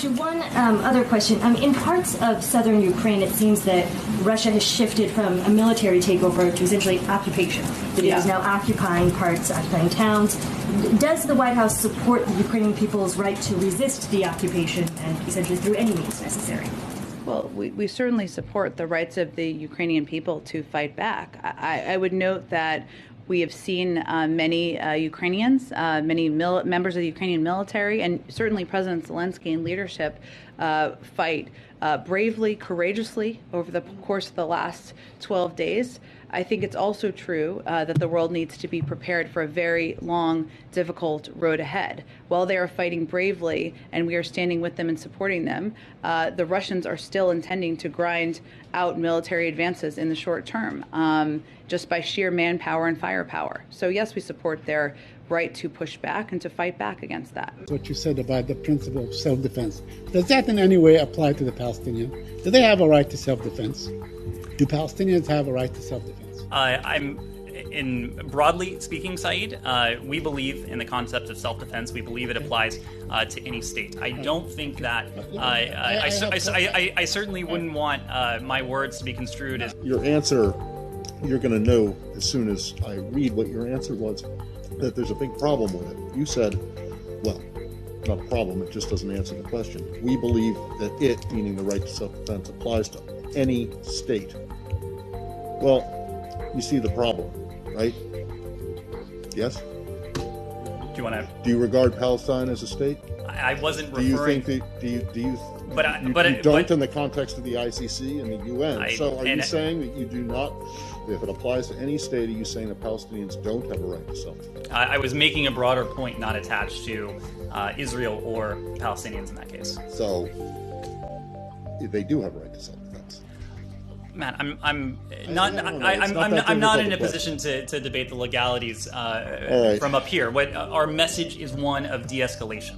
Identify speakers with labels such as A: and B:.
A: One other question. In parts of southern Ukraine, it seems that Russia has shifted from a military takeover to essentially occupation. That it is now occupying parts, occupying towns. Does the White House support the Ukrainian people's right to resist the occupation and essentially through any means necessary?
B: Well, we certainly support the rights of the Ukrainian people to fight back. I would note that we have seen many Ukrainians, many members of the Ukrainian military, and certainly President Zelensky and leadership fight bravely, courageously over the course of the last 12 days. I think it's also true that the world needs to be prepared for a very long, difficult road ahead. While they are fighting bravely and we are standing with them and supporting them, the Russians are still intending to grind out military advances in the short term, just by sheer manpower and firepower. So yes, we support their right to push back and to fight back against that.
C: What you said about the principle of self-defense, does that in any way apply to the Palestinians? Do they have a right to self-defense? Do Palestinians have a right to self-defense?
D: Broadly speaking, Saeed, we believe in the concept of self-defense. We believe it applies to any state. I don't think that I certainly wouldn't want my words to be construed as
E: your answer. You're going to know as soon as I read what your answer was that there's a big problem with it. You said, well, not a problem, it just doesn't answer the question. We believe that it, meaning the right to self-defense, applies to any state. Well, you see the problem, right? Yes?
D: Do you want to?
E: Do you regard Palestine as a state?
D: I wasn't referring.
E: Do you think that? You
D: But
E: don't in the context of the ICC and the UN. So are you saying that you do not? If it applies to any state, are you saying that Palestinians don't have a right to self-defense?
D: I was making a broader point, not attached to Israel or Palestinians in that case.
E: So they do have a right to self-defense.
D: Matt, I'm not in a position to debate the legalities from up here. What our message is one of de-escalation.